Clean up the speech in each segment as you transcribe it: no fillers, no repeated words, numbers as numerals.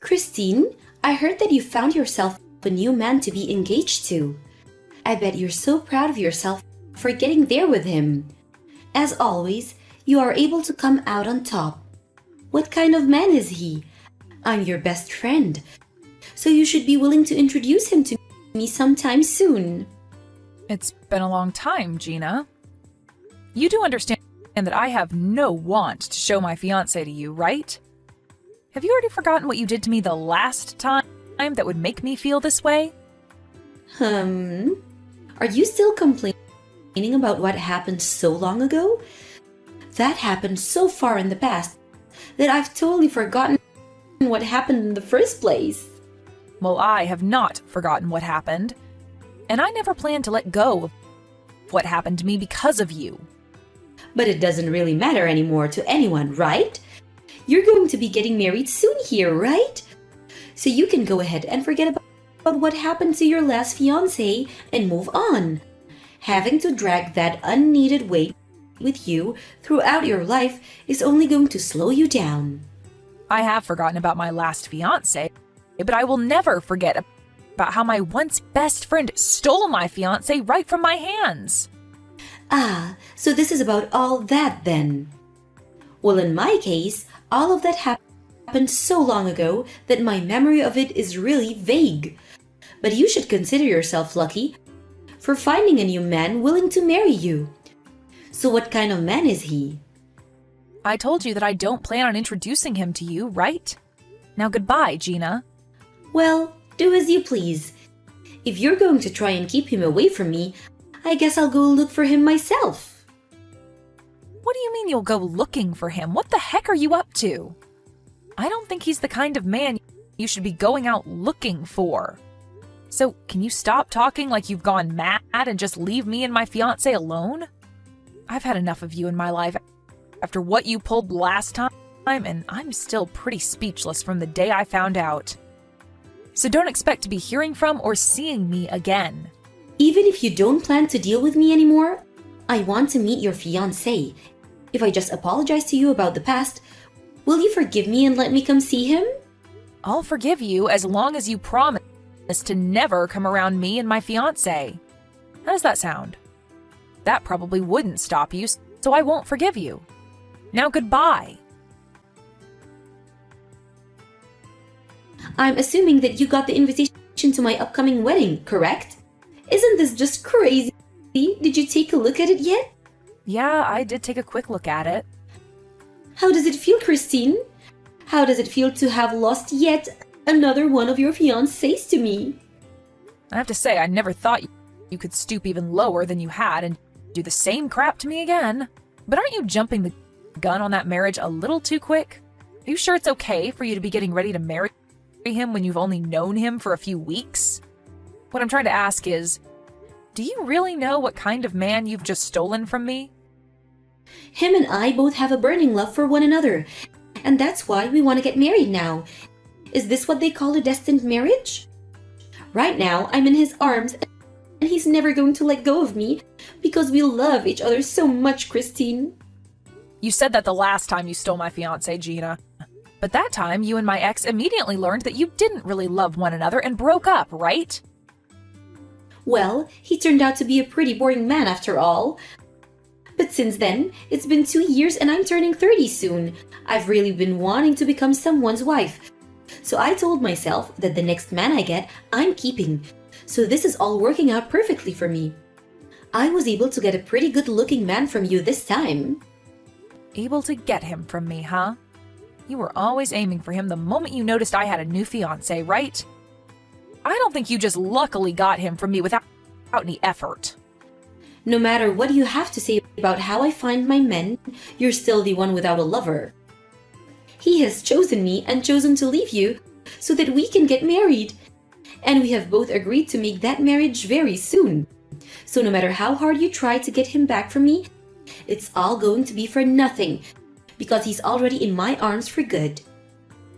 Christine, I heard that you found yourself a new man to be engaged to. I bet you're so proud of yourself for getting there with him. As always, you are able to come out on top. What kind of man is he? I'm your best friend, so you should be willing to introduce him to me sometime soon. It's been a long time, Gina. You do understand that I have no want to show my fiancé to you, right? Have you already forgotten what you did to me the last time that would make me feel this way? Are you still complaining about what happened so long ago? That happened so far in the past that I've totally forgotten what happened in the first place. Well, I have not forgotten what happened, and I never planned to let go of what happened to me because of you. But it doesn't really matter anymore to anyone, right? You're going to be getting married soon here, right? So you can go ahead and forget about what happened to your last fiancé and move on. Having to drag that unneeded weight with you throughout your life is only going to slow you down. I have forgotten about my last fiancé, but I will never forget about how my once best friend stole my fiancé right from my hands. Ah, so this is about all that then. Well, in my case, all of that happened so long ago that my memory of it is really vague. But you should consider yourself lucky for finding a new man willing to marry you. So what kind of man is he? I told you that I don't plan on introducing him to you, right? Now goodbye, Gina. Well, do as you please. If you're going to try and keep him away from me, I guess I'll go look for him myself. What do you mean you'll go looking for him? What the heck are you up to? I don't think he's the kind of man you should be going out looking for. So, can you stop talking like you've gone mad and just leave me and my fiancé alone? I've had enough of you in my life after what you pulled last time, and I'm still pretty speechless from the day I found out. So don't expect to be hearing from or seeing me again. Even if you don't plan to deal with me anymore, I want to meet your fiancé. If I just apologize to you about the past, will you forgive me and let me come see him? I'll forgive you as long as you promise to never come around me and my fiancé. How does that sound? That probably wouldn't stop you, so I won't forgive you. Now goodbye. I'm assuming that you got the invitation to my upcoming wedding, correct? Isn't this just crazy? Did you take a look at it yet? Yeah, I did take a quick look at it. How does it feel, Christine? How does it feel to have lost yet another one of your fiancés to me? I have to say, I never thought you could stoop even lower than you had and do the same crap to me again. But aren't you jumping the gun on that marriage a little too quick? Are you sure it's okay for you to be getting ready to marry him when you've only known him for a few weeks? What I'm trying to ask is, do you really know what kind of man you've just stolen from me? Him and I both have a burning love for one another, and that's why we want to get married now. Is this what they call a destined marriage? Right now, I'm in his arms, and he's never going to let go of me because we love each other so much, Christine. You said that the last time you stole my fiancé, Gina. But that time, you and my ex immediately learned that you didn't really love one another and broke up, right? Well, he turned out to be a pretty boring man after all. But since then, it's been 2 years and I'm turning 30 soon. I've really been wanting to become someone's wife. So I told myself that the next man I get, I'm keeping. So this is all working out perfectly for me. I was able to get a pretty good-looking man from you this time. Able to get him from me, huh? You were always aiming for him the moment you noticed I had a new fiancé, right? I don't think you just luckily got him from me without any effort. No matter what you have to say about how I find my men, you're still the one without a lover. He has chosen me and chosen to leave you so that we can get married. And we have both agreed to make that marriage very soon. So no matter how hard you try to get him back from me, it's all going to be for nothing because he's already in my arms for good.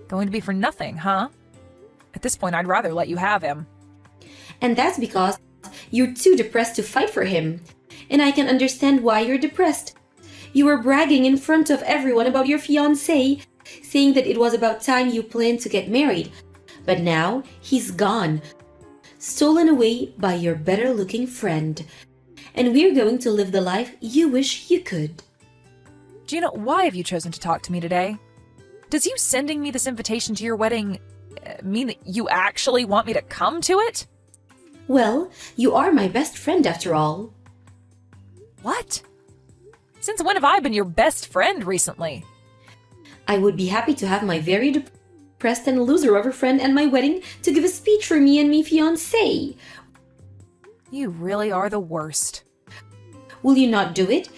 Going to be for nothing, huh? At this point, I'd rather let you have him. And that's because you're too depressed to fight for him. And I can understand why you're depressed. You were bragging in front of everyone about your fiancé, saying that it was about time you planned to get married. But now he's gone, stolen away by your better looking friend. And we're going to live the life you wish you could. Gina, why have you chosen to talk to me today? Does you sending me this invitation to your wedding mean that you actually want me to come to it? Well, you are my best friend after all. What? Since when have I been your best friend recently? I would be happy to have my very depressed and loser of a friend at my wedding to give a speech for me and me fiancé. You really are the worst. Will you not do it?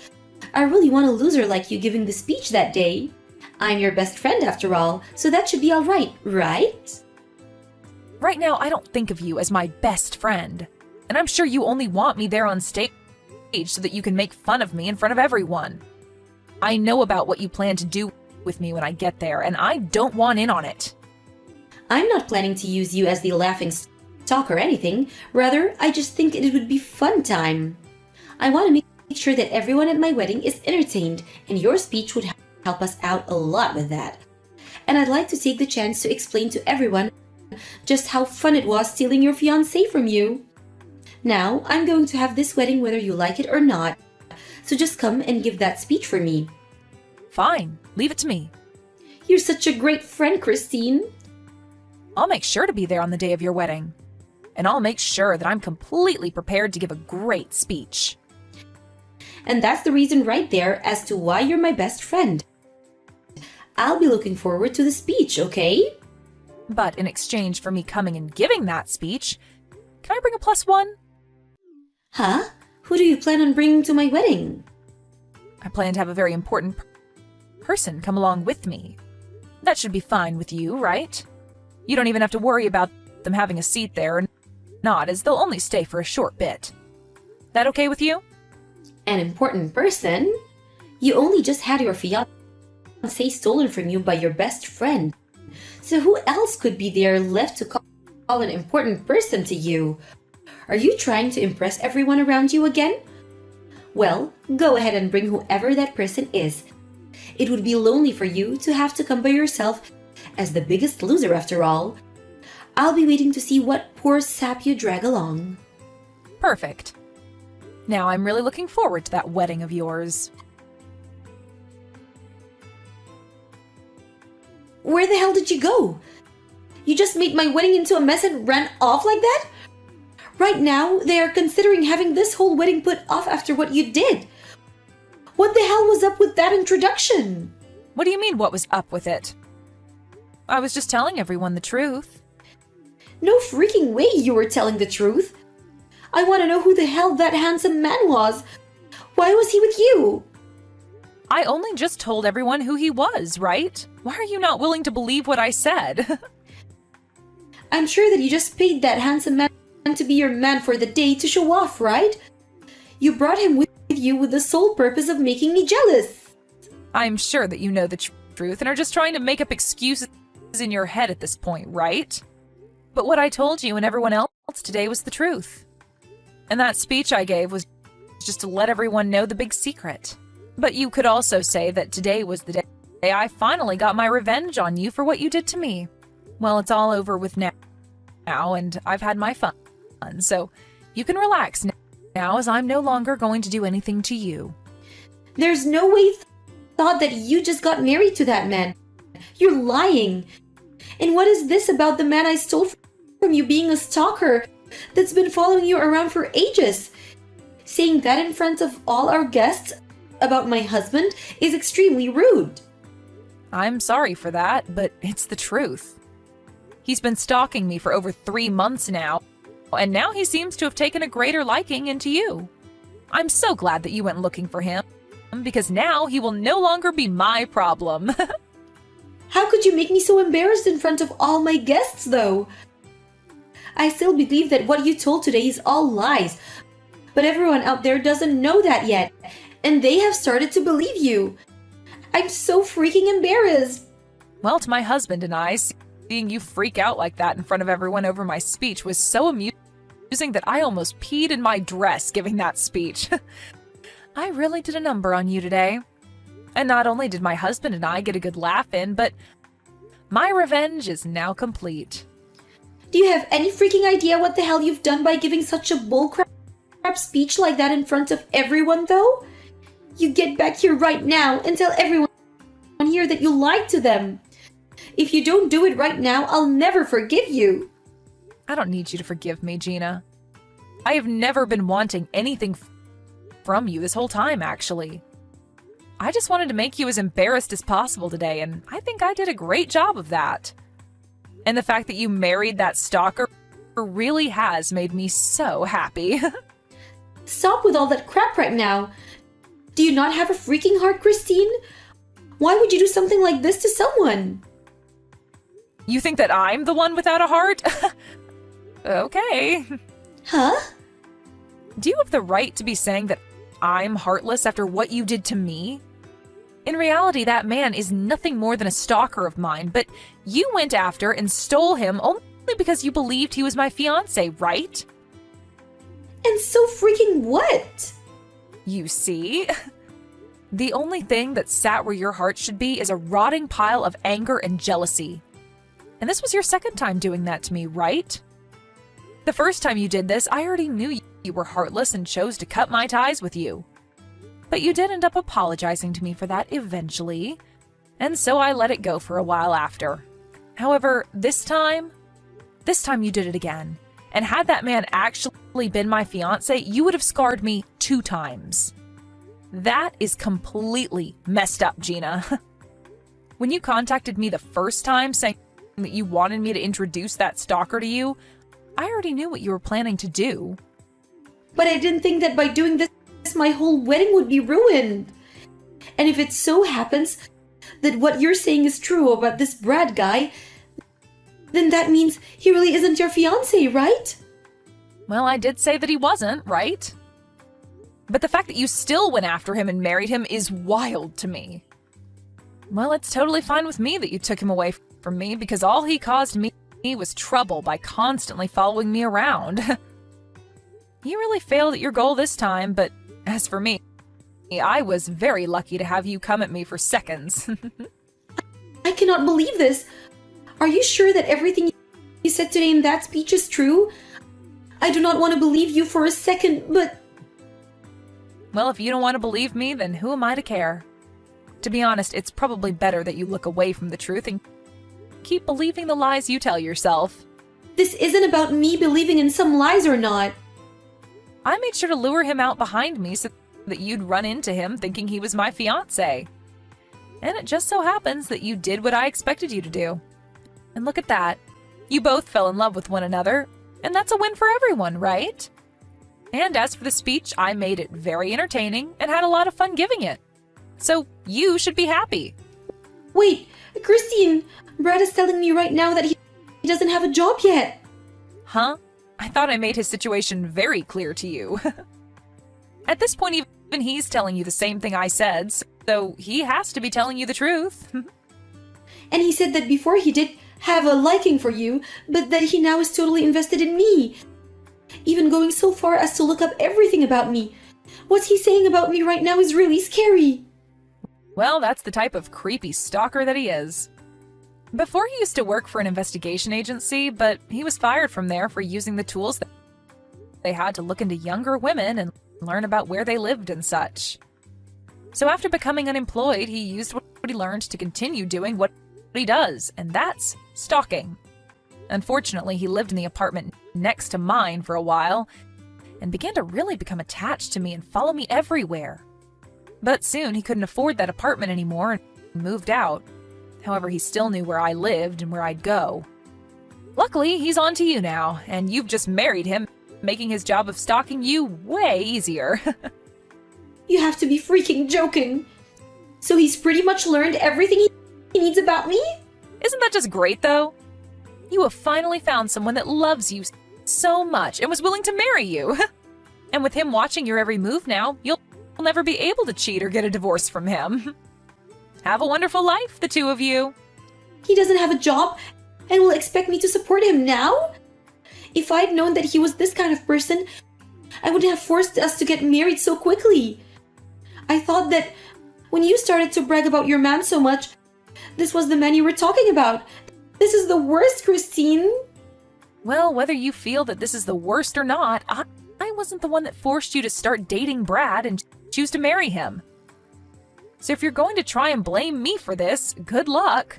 I really want a loser like you giving the speech that day. I'm your best friend after all, so that should be all right, right? Right now, I don't think of you as my best friend. And I'm sure you only want me there on stage so that you can make fun of me in front of everyone. I know about what you plan to do with me when I get there, and I don't want in on it. I'm not planning to use you as the laughing stock or anything. Rather, I just think it would be fun time. I want to make sure that everyone at my wedding is entertained, and your speech would help us out a lot with that. And I'd like to take the chance to explain to everyone just how fun it was stealing your fiancé from you. Now, I'm going to have this wedding whether you like it or not, so just come and give that speech for me. Fine, leave it to me. You're such a great friend, Christine. I'll make sure to be there on the day of your wedding. And I'll make sure that I'm completely prepared to give a great speech. And that's the reason right there as to why you're my best friend. I'll be looking forward to the speech, okay? But in exchange for me coming and giving that speech, can I bring a +1? Huh? Who do you plan on bringing to my wedding? I plan to have a very important person come along with me. That should be fine with you, right? You don't even have to worry about them having a seat there or not, as they'll only stay for a short bit. That okay with you? An important person? You only just had your fiancé stolen from you by your best friend. So who else could be there left to call an important person to you? Are you trying to impress everyone around you again? Well, go ahead and bring whoever that person is. It would be lonely for you to have to come by yourself as the biggest loser after all. I'll be waiting to see what poor sap you drag along. Perfect. Now I'm really looking forward to that wedding of yours. Where the hell did you go? You just made my wedding into a mess and ran off like that? Right now, they are considering having this whole wedding put off after what you did. What the hell was up with that introduction? What do you mean, what was up with it? I was just telling everyone the truth. No freaking way you were telling the truth. I want to know who the hell that handsome man was. Why was he with you? I only just told everyone who he was, right? Why are you not willing to believe what I said? I'm sure that you just paid that handsome man to be your man for the day to show off, right? You brought him with you with the sole purpose of making me jealous. I'm sure that you know the truth and are just trying to make up excuses in your head at this point, right? But what I told you and everyone else today was the truth. And that speech I gave was just to let everyone know the big secret. But you could also say that today was the day I finally got my revenge on you for what you did to me. Well, it's all over with now, and I've had my fun, so you can relax now as I'm no longer going to do anything to you. There's no way thought that you just got married to that man. You're lying. And what is this about the man I stole from you being a stalker that's been following you around for ages? Saying that in front of all our guests about my husband is extremely rude. I'm sorry for that, but it's the truth. He's been stalking me for over 3 months now, and now he seems to have taken a greater liking into you. I'm so glad that you went looking for him, because now he will no longer be my problem. How could you make me so embarrassed in front of all my guests, though? I still believe that what you told today is all lies, but everyone out there doesn't know that yet, and they have started to believe you. I'm so freaking embarrassed. Well, to my husband and I, seeing you freak out like that in front of everyone over my speech was so amusing that I almost peed in my dress giving that speech. I really did a number on you today. And not only did my husband and I get a good laugh in, but my revenge is now complete. Do you have any freaking idea what the hell you've done by giving such a bullcrap speech like that in front of everyone, though? You get back here right now and tell everyone here that you lied to them. If you don't do it right now, I'll never forgive you. I don't need you to forgive me, Gina. I have never been wanting anything from you this whole time, actually. I just wanted to make you as embarrassed as possible today, and I think I did a great job of that. And the fact that you married that stalker really has made me so happy. Stop with all that crap right now. Do you not have a freaking heart, Christine? Why would you do something like this to someone? You think that I'm the one without a heart? Okay. Huh? Do you have the right to be saying that I'm heartless after what you did to me? In reality, that man is nothing more than a stalker of mine, but you went after and stole him only because you believed he was my fiancé, right? And so freaking what? You see? The only thing that sat where your heart should be is a rotting pile of anger and jealousy. And this was your second time doing that to me, right? The first time you did this, I already knew you were heartless and chose to cut my ties with you. But you did end up apologizing to me for that eventually, and so I let it go for a while after. However, this time you did it again. And had that man actually been my fiancé, you would have scarred me 2 times. That is completely messed up, Gina. When you contacted me the first time saying that you wanted me to introduce that stalker to you, I already knew what you were planning to do. But I didn't think that by doing this, my whole wedding would be ruined. And if it so happens that what you're saying is true about this Brad guy, then that means he really isn't your fiancé, right? Well, I did say that he wasn't, right? But the fact that you still went after him and married him is wild to me. Well, it's totally fine with me that you took him away from me because all he caused me was trouble by constantly following me around. You really failed at your goal this time, but as for me, I was very lucky to have you come at me for seconds. I cannot believe this. Are you sure that everything you said today in that speech is true? I do not want to believe you for a second, but... Well, if you don't want to believe me, then who am I to care? To be honest, it's probably better that you look away from the truth and keep believing the lies you tell yourself. This isn't about me believing in some lies or not. I made sure to lure him out behind me so that you'd run into him thinking he was my fiancé. And it just so happens that you did what I expected you to do. And look at that. You both fell in love with one another, and that's a win for everyone, right? And as for the speech, I made it very entertaining and had a lot of fun giving it. So you should be happy. Wait, Christine, Brad is telling me right now that he doesn't have a job yet. Huh? I thought I made his situation very clear to you. At this point, even he's telling you the same thing I said, so he has to be telling you the truth. And he said that before he did have a liking for you, but that he now is totally invested in me. Even going so far as to look up everything about me. What he's saying about me right now is really scary. Well, that's the type of creepy stalker that he is. Before he used to work for an investigation agency, but he was fired from there for using the tools that they had to look into younger women and learn about where they lived and such. So after becoming unemployed, he used what he learned to continue doing what he does, and that's stalking. Unfortunately, he lived in the apartment next to mine for a while and began to really become attached to me and follow me everywhere. But soon he couldn't afford that apartment anymore and moved out. However, he still knew where I lived and where I'd go. Luckily, he's on to you now, and you've just married him, making his job of stalking you way easier. You have to be freaking joking. So he's pretty much learned everything he needs about me? Isn't that just great, though? You have finally found someone that loves you so much and was willing to marry you. And with him watching your every move now, you'll never be able to cheat or get a divorce from him. Have a wonderful life, the two of you. He doesn't have a job and will expect me to support him now? If I'd known that he was this kind of person, I wouldn't have forced us to get married so quickly. I thought that When you started to brag about your man so much, this was the man you were talking about. This is the worst, Christine. Well, whether you feel that this is the worst or not, I wasn't the one that forced you to start dating Brad and choose to marry him. So if you're going to try and blame me for this, good luck.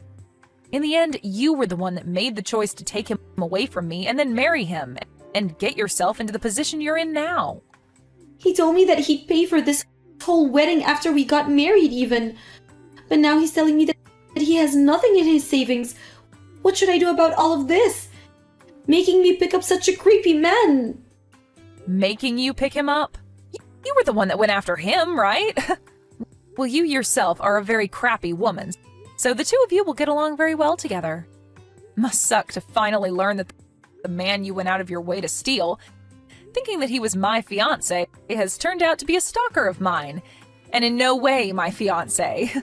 In the end, you were the one that made the choice to take him away from me and then marry him and get yourself into the position you're in now. He told me that he'd pay for this whole wedding after we got married even. But now he's telling me that he has nothing in his savings. What should I do about all of this? Making me pick up such a creepy man. Making you pick him up? You were the one that went after him, right? Well, you yourself are a very crappy woman, so the two of you will get along very well together. Must suck to finally learn that the man you went out of your way to steal, thinking that he was my fiancé, has turned out to be a stalker of mine, and in no way my fiancé.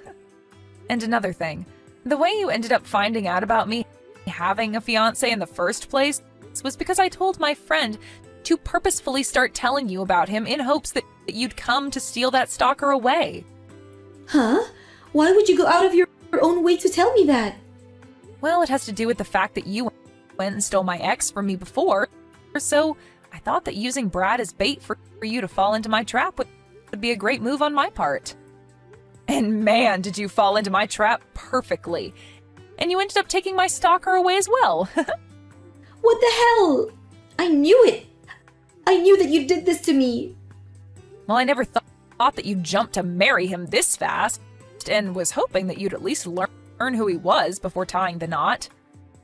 And another thing, the way you ended up finding out about me having a fiancé in the first place was because I told my friend to purposefully start telling you about him in hopes that you'd come to steal that stalker away. Huh? Why would you go out of your own way to tell me that? Well, it has to do with the fact that you went and stole my ex from me before, so I thought that using Brad as bait for you to fall into my trap would be a great move on my part. And man, did you fall into my trap perfectly. And you ended up taking my stalker away as well. What the hell? I knew it. I knew that you did this to me. Well, I never thought that you'd jump to marry him this fast, and was hoping that you'd at least learn who he was before tying the knot.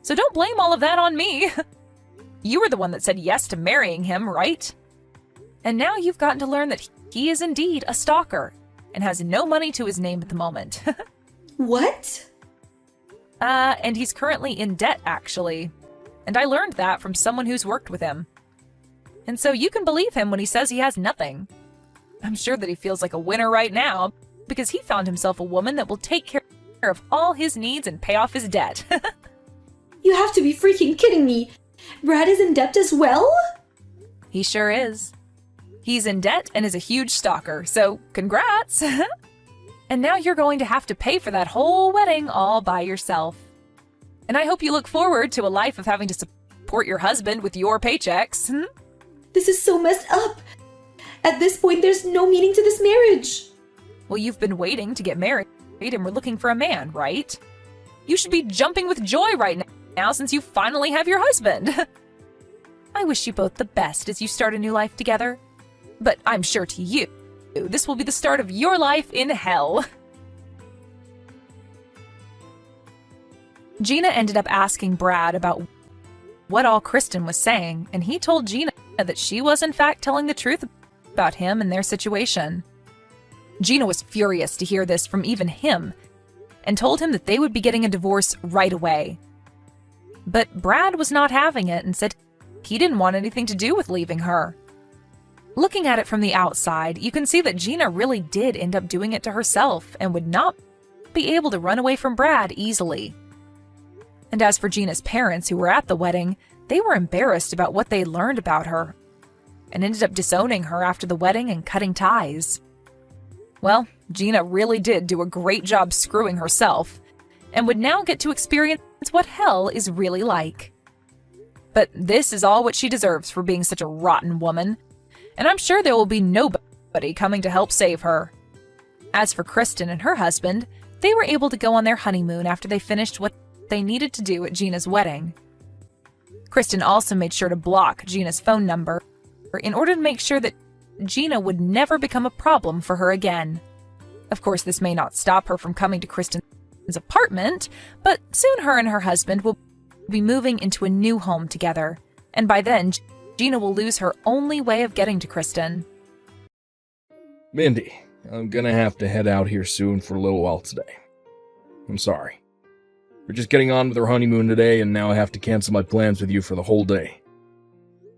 So don't blame all of that on me. You were the one that said yes to marrying him, right? And now you've gotten to learn that he is indeed a stalker, and has no money to his name at the moment. What? And he's currently in debt, actually. And I learned that from someone who's worked with him. And so you can believe him when he says he has nothing. I'm sure that he feels like a winner right now, because he found himself a woman that will take care of all his needs and pay off his debt. You have to be freaking kidding me. Brad is in debt as well? He sure is. He's in debt and is a huge stalker, so congrats! And now you're going to have to pay for that whole wedding all by yourself. And I hope you look forward to a life of having to support your husband with your paychecks. This is so messed up. At this point, there's no meaning to this marriage. Well, you've been waiting to get married and we're looking for a man, right? You should be jumping with joy right now since you finally have your husband. I wish you both the best as you start a new life together. But I'm sure to you, this will be the start of your life in hell. Gina ended up asking Brad about what all Kristen was saying, and he told Gina that she was in fact telling the truth about him and their situation. Gina was furious to hear this from even him, and told him that they would be getting a divorce right away. But Brad was not having it and said he didn't want anything to do with leaving her. Looking at it from the outside, you can see that Gina really did end up doing it to herself and would not be able to run away from Brad easily. And as for Gina's parents who were at the wedding, they were embarrassed about what they learned about her and ended up disowning her after the wedding and cutting ties. Well, Gina really did do a great job screwing herself and would now get to experience what hell is really like. But this is all what she deserves for being such a rotten woman, and I'm sure there will be nobody coming to help save her. As for Kristen and her husband, they were able to go on their honeymoon after they finished what they needed to do at Gina's wedding. Kristen also made sure to block Gina's phone number in order to make sure that Gina would never become a problem for her again. Of course, this may not stop her from coming to Kristen's apartment, but soon her and her husband will be moving into a new home together, and by then, Gina will lose her only way of getting to Kristen. Mindy, I'm gonna have to head out here soon for a little while today. I'm sorry. We're just getting on with our honeymoon today, and now I have to cancel my plans with you for the whole day.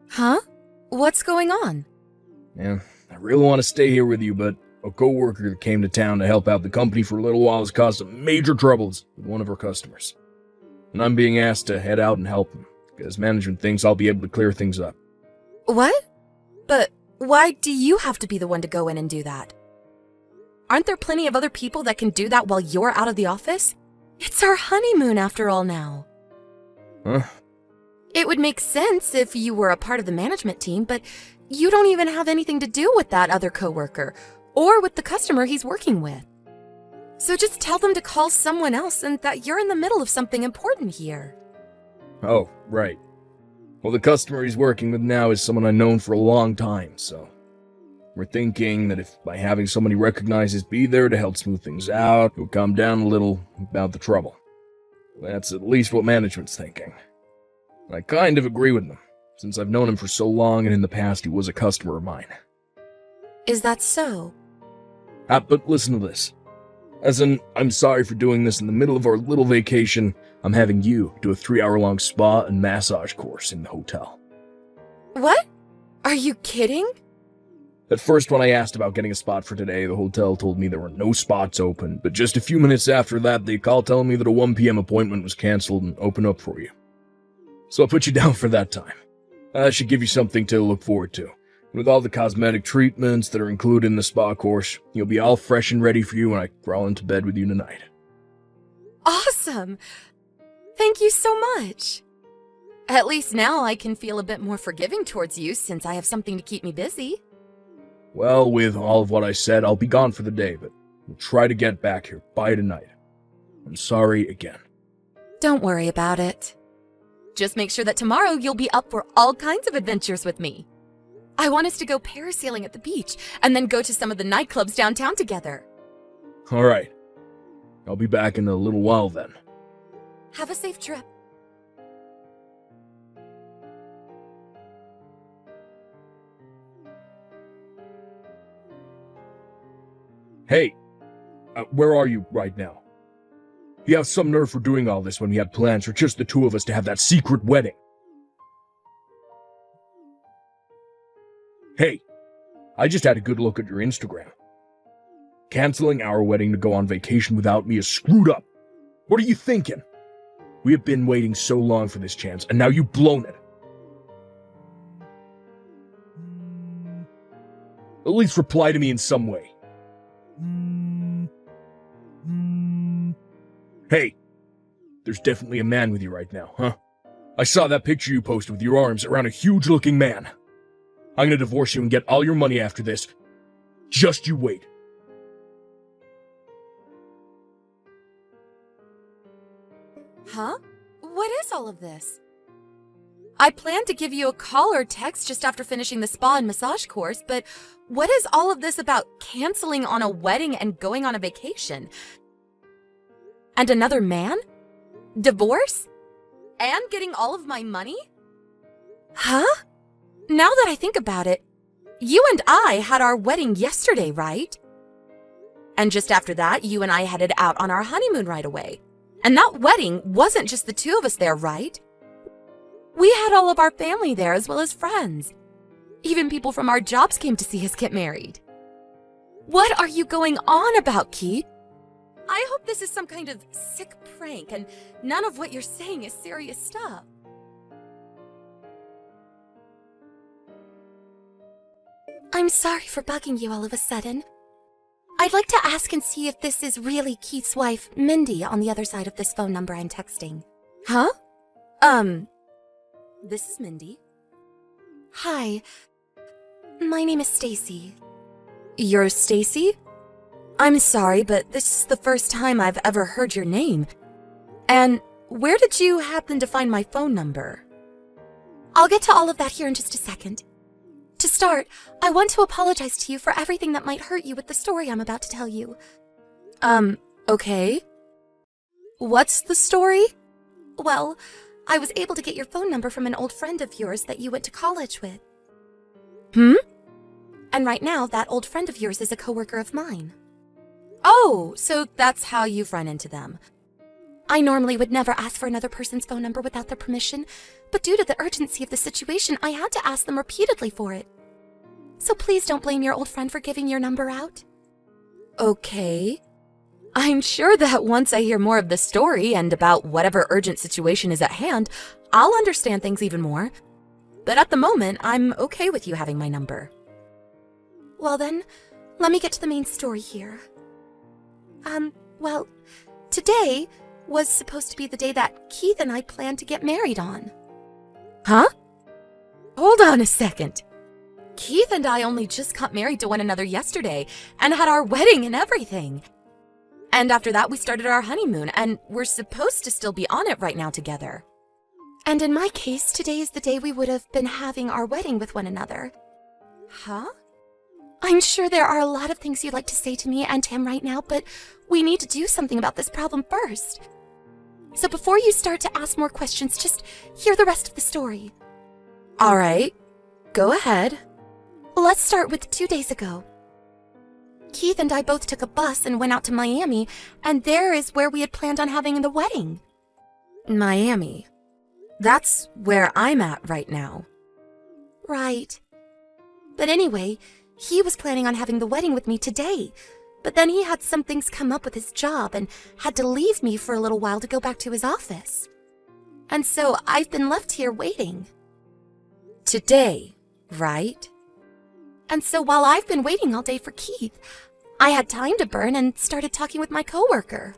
Huh? What's going on? Yeah, I really want to stay here with you, but a coworker that came to town to help out the company for a little while has caused some major troubles with one of our customers. And I'm being asked to head out and help him, because management thinks I'll be able to clear things up. What? But why do you have to be the one to go in and do that? Aren't there plenty of other people that can do that while you're out of the office? It's our honeymoon after all now. Huh? It would make sense if you were a part of the management team, but you don't even have anything to do with that other coworker or with the customer he's working with. So just tell them to call someone else and that you're in the middle of something important here. Oh, right. Well, the customer he's working with now is someone I've known for a long time, so we're thinking that if by having somebody recognizes be there to help smooth things out, it'll calm down a little about the trouble. That's at least what management's thinking. I kind of agree with them, since I've known him for so long and in the past he was a customer of mine. Is that so? But listen to this. As in, I'm sorry for doing this in the middle of our little vacation. I'm having you do a 3-hour-long spa and massage course in the hotel. What? Are you kidding? At first, when I asked about getting a spot for today, the hotel told me there were no spots open, but just a few minutes after that, they called telling me that a 1 p.m. appointment was canceled and opened up for you. So I'll put you down for that time. That should give you something to look forward to. With all the cosmetic treatments that are included in the spa course, you'll be all fresh and ready for you when I crawl into bed with you tonight. Awesome! Thank you so much. At least now I can feel a bit more forgiving towards you since I have something to keep me busy. Well, with all of what I said, I'll be gone for the day, but we'll try to get back here by tonight. I'm sorry again. Don't worry about it. Just make sure that tomorrow you'll be up for all kinds of adventures with me. I want us to go parasailing at the beach and then go to some of the nightclubs downtown together. All right. I'll be back in a little while then. Have a safe trip. Hey, where are you right now? You have some nerve for doing all this when we had plans for just the two of us to have that secret wedding. Hey, I just had a good look at your Instagram. Canceling our wedding to go on vacation without me is screwed up. What are you thinking? We have been waiting so long for this chance, and now you've blown it. At least reply to me in some way. Hey, there's definitely a man with you right now, huh? I saw that picture you posted with your arms around a huge-looking man. I'm gonna divorce you and get all your money after this. Just you wait. Huh? What is all of this? I planned to give you a call or text just after finishing the spa and massage course, but what is all of this about canceling on a wedding and going on a vacation? And another man? Divorce? And getting all of my money? Huh? Now that I think about it, you and I had our wedding yesterday, right? And just after that, you and I headed out on our honeymoon right away. And that wedding wasn't just the two of us there, right? We had all of our family there as well as friends. Even people from our jobs came to see us get married. What are you going on about, Keith? I hope this is some kind of sick prank and none of what you're saying is serious stuff. I'm sorry for bugging you all of a sudden. I'd like to ask and see if this is really Keith's wife, Mindy, on the other side of this phone number I'm texting. Huh? This is Mindy. Hi. My name is Stacy. You're Stacy? I'm sorry, but this is the first time I've ever heard your name. And where did you happen to find my phone number? I'll get to all of that here in just a second. To start, I want to apologize to you for everything that might hurt you with the story I'm about to tell you. Okay. What's the story? Well, I was able to get your phone number from an old friend of yours that you went to college with. And right now, that old friend of yours is a coworker of mine. Oh, so that's how you've run into them. I normally would never ask for another person's phone number without their permission, but due to the urgency of the situation, I had to ask them repeatedly for it. So please don't blame your old friend for giving your number out. Okay. I'm sure that once I hear more of the story and about whatever urgent situation is at hand, I'll understand things even more. But at the moment, I'm okay with you having my number. Well then, let me get to the main story here. Well, today was supposed to be the day that Keith and I planned to get married on. Huh? Hold on a second. Keith and I only just got married to one another yesterday and had our wedding and everything. And after that, we started our honeymoon, and we're supposed to still be on it right now together. And in my case, today is the day we would have been having our wedding with one another. Huh? I'm sure there are a lot of things you'd like to say to me and him right now, but we need to do something about this problem first. So before you start to ask more questions, just hear the rest of the story. All right, go ahead. Let's start with 2 days ago. Keith and I both took a bus and went out to Miami, and there is where we had planned on having the wedding. Miami. That's where I'm at right now. Right. But anyway, he was planning on having the wedding with me today, but then he had some things come up with his job and had to leave me for a little while to go back to his office. And so I've been left here waiting. Today, right? And so while I've been waiting all day for Keith, I had time to burn and started talking with my coworker.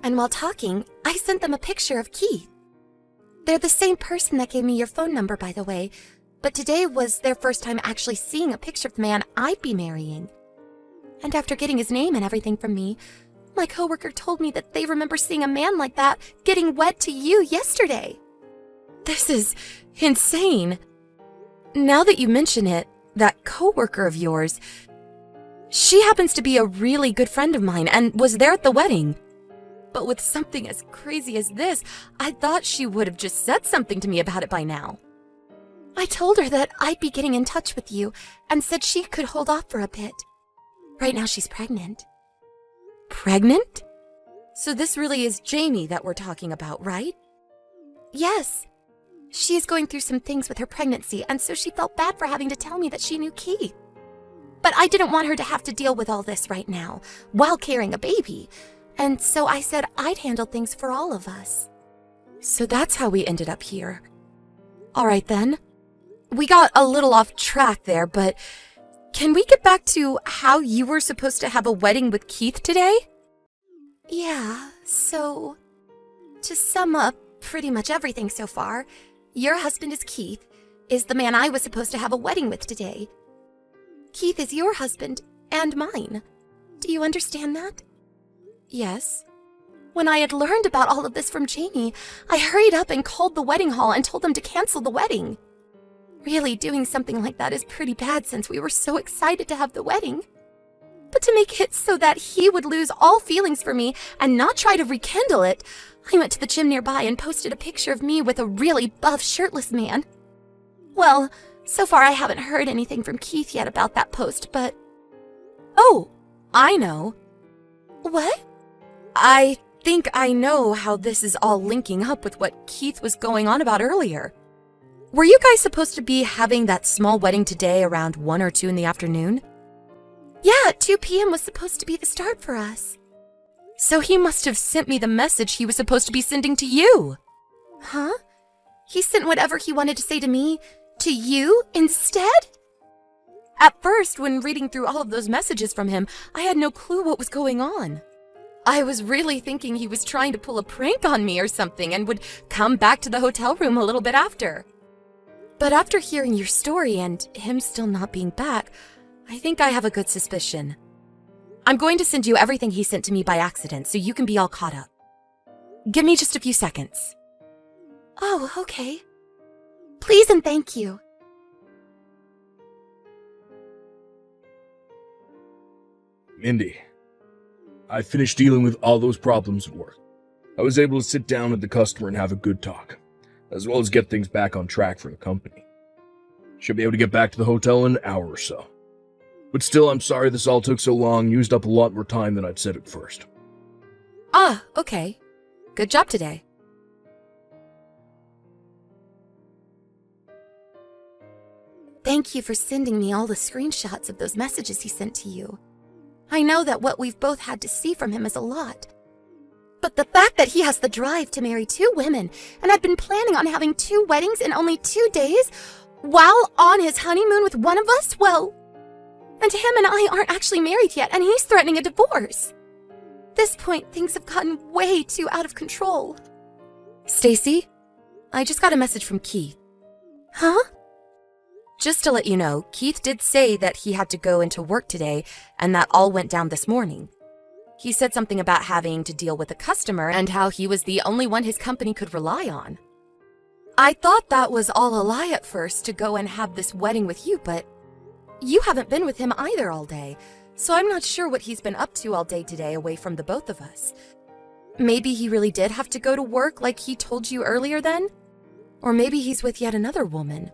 And while talking, I sent them a picture of Keith. They're the same person that gave me your phone number, by the way, but today was their first time actually seeing a picture of the man I'd be marrying. And after getting his name and everything from me, my coworker told me that they remember seeing a man like that getting wed to you yesterday. This is insane. Now that you mention it, that coworker of yours, she happens to be a really good friend of mine and was there at the wedding. But with something as crazy as this, I thought she would have just said something to me about it by now. I told her that I'd be getting in touch with you and said she could hold off for a bit. Right now she's pregnant. Pregnant? So this really is Jamie that we're talking about, right? Yes. She is going through some things with her pregnancy, and so she felt bad for having to tell me that she knew Keith. But I didn't want her to have to deal with all this right now, while carrying a baby, and so I said I'd handle things for all of us. So that's how we ended up here. All right then. We got a little off track there, but can we get back to how you were supposed to have a wedding with Keith today? Yeah, so to sum up pretty much everything so far, your husband is Keith, is the man I was supposed to have a wedding with today. Keith is your husband and mine. Do you understand that? Yes. When I had learned about all of this from Jamie, I hurried up and called the wedding hall and told them to cancel the wedding. Really, doing something like that is pretty bad since we were so excited to have the wedding. But to make it so that he would lose all feelings for me and not try to rekindle it, I went to the gym nearby and posted a picture of me with a really buff shirtless man. Well, so far I haven't heard anything from Keith yet about that post, but... Oh, I know. What? I think I know how this is all linking up with what Keith was going on about earlier. Were you guys supposed to be having that small wedding today around 1 or 2 in the afternoon? Yeah, 2 p.m. was supposed to be the start for us. So he must have sent me the message he was supposed to be sending to you. Huh? He sent whatever he wanted to say to me to you instead? At first, when reading through all of those messages from him, I had no clue what was going on. I was really thinking he was trying to pull a prank on me or something and would come back to the hotel room a little bit after. But after hearing your story and him still not being back, I think I have a good suspicion. I'm going to send you everything he sent to me by accident so you can be all caught up. Give me just a few seconds. Oh, okay. Please and thank you. Mindy, I finished dealing with all those problems at work. I was able to sit down with the customer and have a good talk, as well as get things back on track for the company. Should be able to get back to the hotel in an hour or so. But still, I'm sorry this all took so long, used up a lot more time than I'd said at first. Ah, okay. Good job today. Thank you for sending me all the screenshots of those messages he sent to you. I know that what we've both had to see from him is a lot. But the fact that he has the drive to marry 2 women and had been planning on having 2 weddings in only 2 days while on his honeymoon with one of us, well... And him and I aren't actually married yet, and he's threatening a divorce. this point, things have gotten way too out of control. Stacy, I just got a message from Keith. Huh? Just to let you know, Keith did say that he had to go into work today and that all went down this morning. He said something about having to deal with a customer and how he was the only one his company could rely on. I thought that was all a lie at first to go and have this wedding with you, but you haven't been with him either all day, so I'm not sure what he's been up to all day today away from the both of us. Maybe he really did have to go to work like he told you earlier then? Or maybe he's with yet another woman.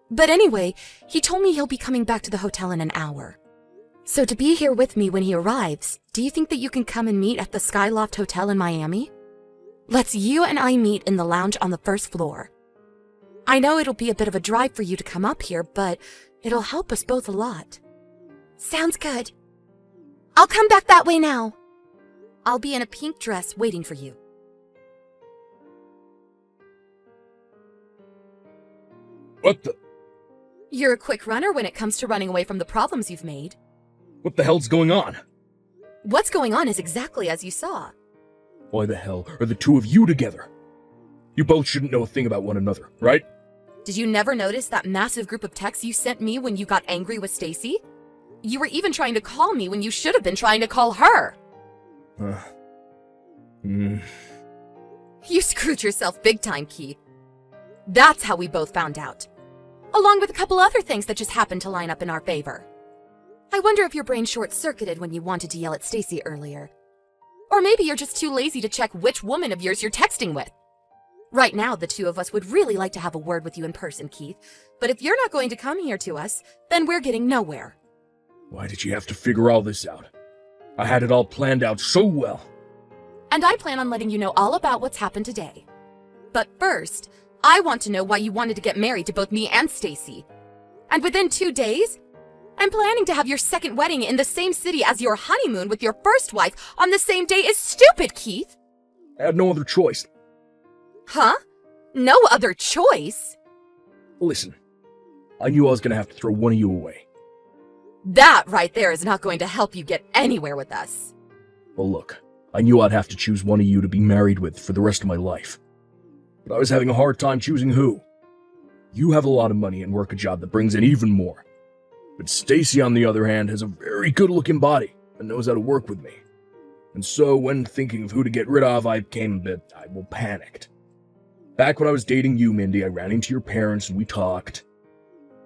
But anyway, he told me he'll be coming back to the hotel in an hour. So to be here with me when he arrives, do you think that you can come and meet at the Skyloft Hotel in Miami? Let's you and I meet in the lounge on the first floor. I know it'll be a bit of a drive for you to come up here, but it'll help us both a lot. Sounds good. I'll come back that way now. I'll be in a pink dress waiting for you. What the? You're a quick runner when it comes to running away from the problems you've made. What the hell's going on? What's going on is exactly as you saw. Why the hell are the two of you together? You both shouldn't know a thing about one another, right? Did you never notice that massive group of texts you sent me when you got angry with Stacy? You were even trying to call me when you should have been trying to call her. You screwed yourself big time, Keith. That's how we both found out. Along with a couple other things that just happened to line up in our favor. I wonder if your brain short-circuited when you wanted to yell at Stacy earlier. Or maybe you're just too lazy to check which woman of yours you're texting with. Right now, the two of us would really like to have a word with you in person, Keith. But if you're not going to come here to us, then we're getting nowhere. Why did you have to figure all this out? I had it all planned out so well. And I plan on letting you know all about what's happened today. But first, I want to know why you wanted to get married to both me and Stacy. And within 2 days, I'm planning to have your second wedding in the same city as your honeymoon with your first wife on the same day is stupid, Keith! I had no other choice. Huh? No other choice? Listen, I knew I was gonna have to throw one of you away. That right there is not going to help you get anywhere with us. Well, look, I knew I'd have to choose one of you to be married with for the rest of my life. But I was having a hard time choosing who. You have a lot of money and work a job that brings in even more. But Stacy, on the other hand, has a very good-looking body and knows how to work with me. And so, when thinking of who to get rid of, I became a bit, panicked. Back when I was dating you, Mindy, I ran into your parents and we talked.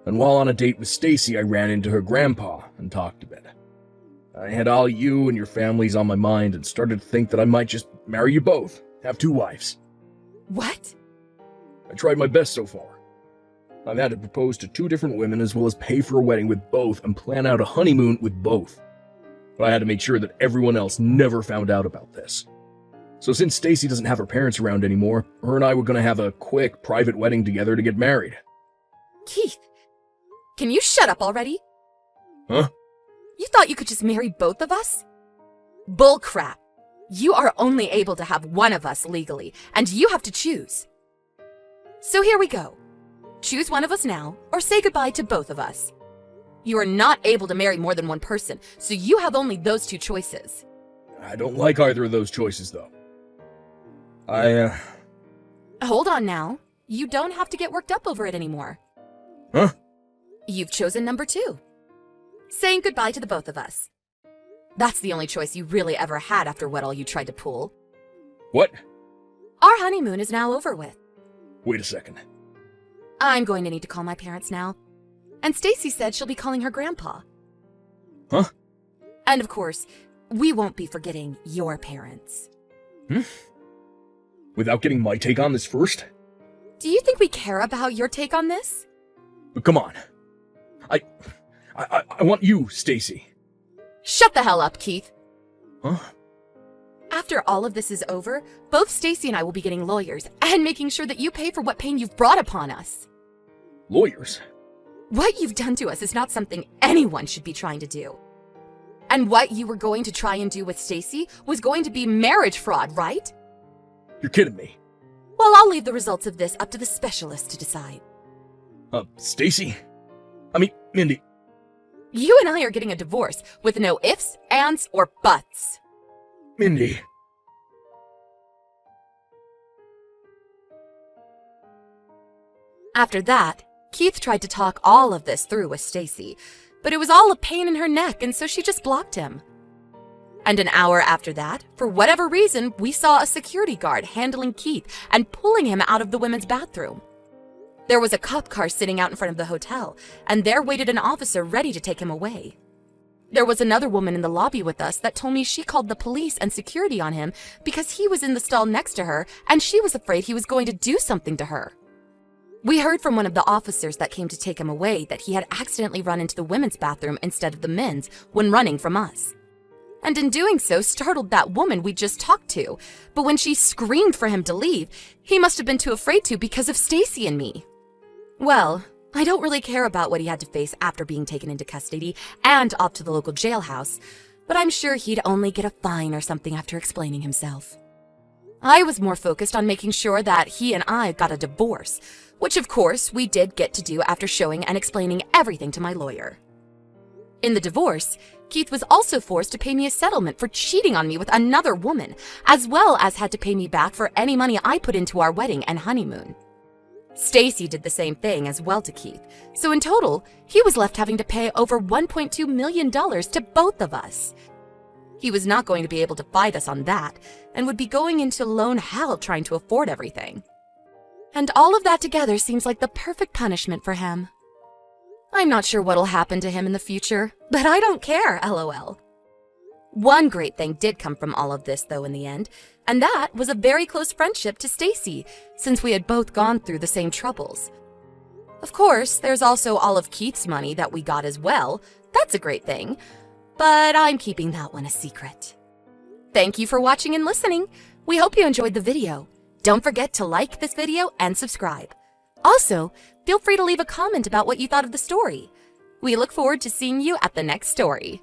And while on a date with Stacy, I ran into her grandpa and talked a bit. I had all you and your families on my mind and started to think that I might just marry you both, have 2 wives. What? I tried my best so far. I've had to propose to 2 different women as well as pay for a wedding with both and plan out a honeymoon with both. But I had to make sure that everyone else never found out about this. So since Stacy doesn't have her parents around anymore, her and I were going to have a quick private wedding together to get married. Keith, can you shut up already? Huh? You thought you could just marry both of us? Bullcrap. You are only able to have one of us legally, and you have to choose. So here we go. Choose one of us now, or say goodbye to both of us. You are not able to marry more than one person, so you have only those 2 choices. I don't like either of those choices, though. Hold on now. You don't have to get worked up over it anymore. Huh? You've chosen number 2. Saying goodbye to the both of us. That's the only choice you really ever had after what all you tried to pull. What? Our honeymoon is now over with. Wait a second. I'm going to need to call my parents now. And Stacy said she'll be calling her grandpa. Huh? And of course, we won't be forgetting your parents. Without getting my take on this first? Do you think we care about your take on this? But come on. I want you, Stacy. Shut the hell up, Keith. Huh? After all of this is over, both Stacy and I will be getting lawyers and making sure that you pay for what pain you've brought upon us. Lawyers? What you've done to us is not something anyone should be trying to do. And what you were going to try and do with Stacy was going to be marriage fraud, right? You're kidding me. Well, I'll leave the results of this up to the specialists to decide. Stacy? Mindy. You and I are getting a divorce with no ifs, ands, or buts. Mindy. After that, Keith tried to talk all of this through with Stacy, but it was all a pain in her neck, and so she just blocked him. And an hour after that, for whatever reason, we saw a security guard handling Keith and pulling him out of the women's bathroom. There was a cop car sitting out in front of the hotel, and there waited an officer ready to take him away. There was another woman in the lobby with us that told me she called the police and security on him because he was in the stall next to her and she was afraid he was going to do something to her. We heard from one of the officers that came to take him away that he had accidentally run into the women's bathroom instead of the men's when running from us. And in doing so, startled that woman we just talked to. But when she screamed for him to leave, he must have been too afraid to because of Stacy and me. Well, I don't really care about what he had to face after being taken into custody and off to the local jailhouse, but I'm sure he'd only get a fine or something after explaining himself. I was more focused on making sure that he and I got a divorce, which of course we did get to do after showing and explaining everything to my lawyer. In the divorce, Keith was also forced to pay me a settlement for cheating on me with another woman, as well as had to pay me back for any money I put into our wedding and honeymoon. Stacy did the same thing as well to Keith, so in total, he was left having to pay over $1.2 million to both of us. He was not going to be able to fight us on that, and would be going into loan hell trying to afford everything. And all of that together seems like the perfect punishment for him. I'm not sure what'll happen to him in the future, but I don't care, LOL. One great thing did come from all of this, though, in the end, and that was a very close friendship to Stacy, since we had both gone through the same troubles. Of course, there's also all of Keith's money that we got as well. That's a great thing, but I'm keeping that one a secret. Thank you for watching and listening. We hope you enjoyed the video. Don't forget to like this video and subscribe. Also, feel free to leave a comment about what you thought of the story. We look forward to seeing you at the next story.